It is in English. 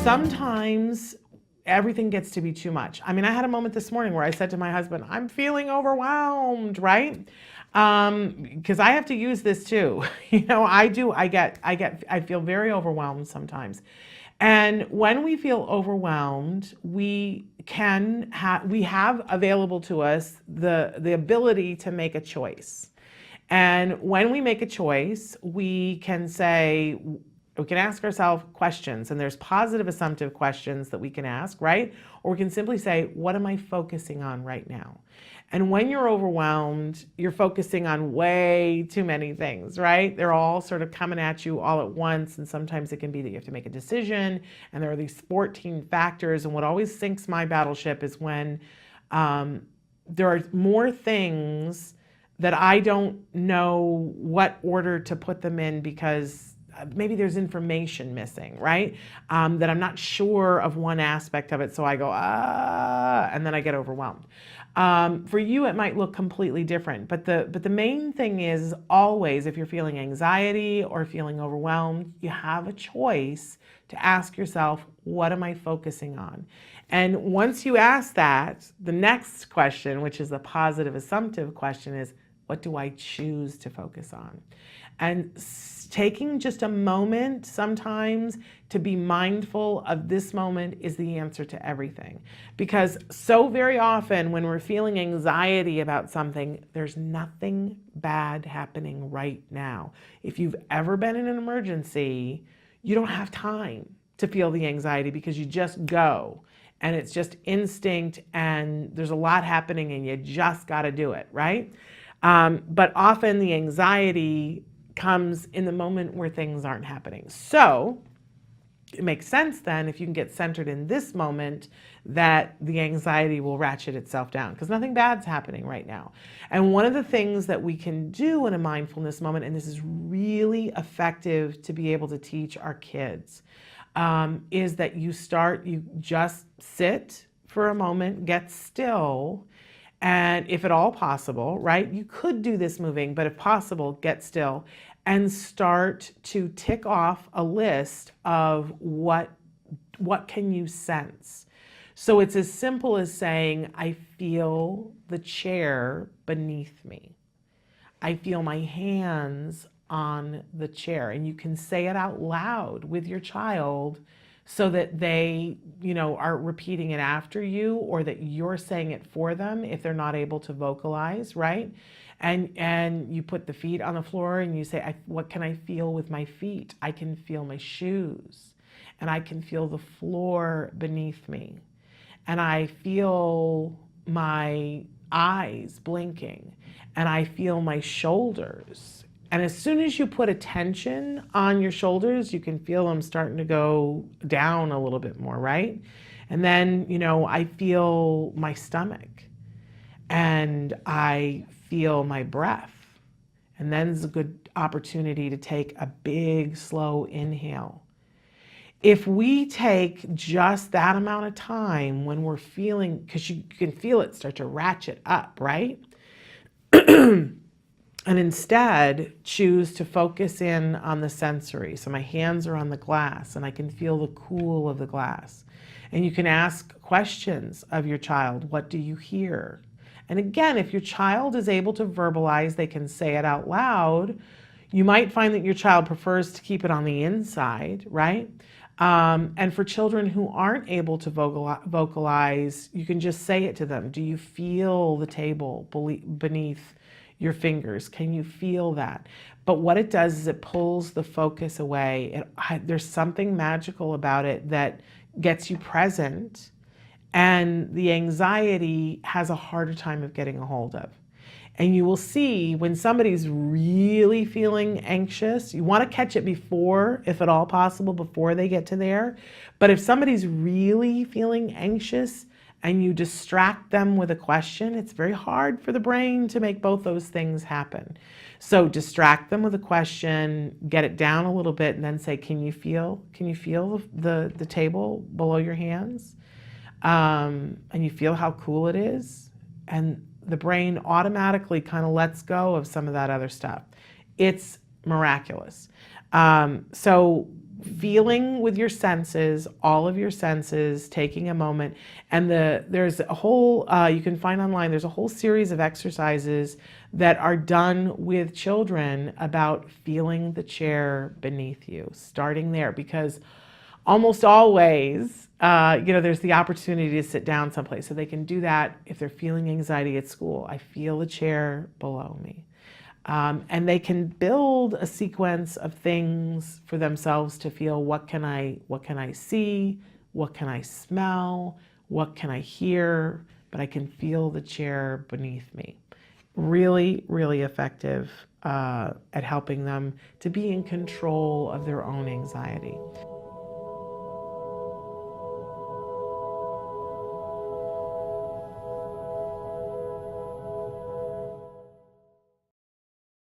Sometimes everything gets to be too much. I mean, I had a moment this morning where I said to my husband, I'm feeling overwhelmed, right? Because I have to use this too. I feel very overwhelmed sometimes. And when we feel overwhelmed, we have available to us the ability to make a choice. And when we make a choice, we can ask ourselves questions, and there's positive assumptive questions that we can ask, right? Or we can simply say, what am I focusing on right now? And when you're overwhelmed, you're focusing on way too many things, right? They're all sort of coming at you all at once. And sometimes it can be that you have to make a decision, and there are these 14 factors. And what always sinks my battleship is when there are more things that I don't know what order to put them in, because maybe there's information missing, right? That I'm not sure of one aspect of it. So I go, and then I get overwhelmed. For you, it might look completely different. But the main thing is always, if you're feeling anxiety or feeling overwhelmed, you have a choice to ask yourself, what am I focusing on? And once you ask that, the next question, which is the positive assumptive question, is, what do I choose to focus on? And taking just a moment sometimes to be mindful of this moment is the answer to everything. Because so very often when we're feeling anxiety about something, there's nothing bad happening right now. If you've ever been in an emergency, you don't have time to feel the anxiety, because you just go. And it's just instinct, and there's a lot happening, and you just got to do it, right? But often the anxiety comes in the moment where things aren't happening. So it makes sense then, if you can get centered in this moment, that the anxiety will ratchet itself down, because nothing bad's happening right now. And one of the things that we can do in a mindfulness moment, and this is really effective to be able to teach our kids, is that you just sit for a moment, get still. And if at all possible, right, you could do this moving, but if possible, get still and start to tick off a list of what can you sense. So it's as simple as saying, I feel the chair beneath me. I feel my hands on the chair. And you can say it out loud with your child, so that they, are repeating it after you, or that you're saying it for them if they're not able to vocalize, right? And you put the feet on the floor and you say, what can I feel with my feet? I can feel my shoes, and I can feel the floor beneath me, and I feel my eyes blinking, and I feel my shoulders. And as soon as you put attention on your shoulders, you can feel them starting to go down a little bit more, right? And then, I feel my stomach, and I feel my breath. And then it's a good opportunity to take a big, slow inhale. If we take just that amount of time when we're feeling, because you can feel it start to ratchet up, right? And instead choose to focus in on the sensory. So my hands are on the glass, and I can feel the cool of the glass. And you can ask questions of your child. What do you hear? And again, if your child is able to verbalize, they can say it out loud. You might find that your child prefers to keep it on the inside, right? And for children who aren't able to vocalize, you can just say it to them. Do you feel the table beneath your fingers? Can you feel that? But what it does is it pulls the focus away. There's something magical about it that gets you present, and the anxiety has a harder time of getting a hold of. And you will see when somebody's really feeling anxious, you want to catch it before, if at all possible, before they get to there. But if somebody's really feeling anxious and you distract them with a question, it's very hard for the brain to make both those things happen. So distract them with a question, get it down a little bit, and then say, can you feel the table below your hands? And you feel how cool it is? And the brain automatically kind of lets go of some of that other stuff. It's miraculous. So feeling with your senses, all of your senses, taking a moment. And there's a whole, you can find online, there's a whole series of exercises that are done with children about feeling the chair beneath you, starting there, because almost always, there's the opportunity to sit down someplace. So they can do that if they're feeling anxiety at school. I feel the chair below me. And they can build a sequence of things for themselves to feel, what can I see? What can I smell? What can I hear? But I can feel the chair beneath me. Really, really effective at helping them to be in control of their own anxiety.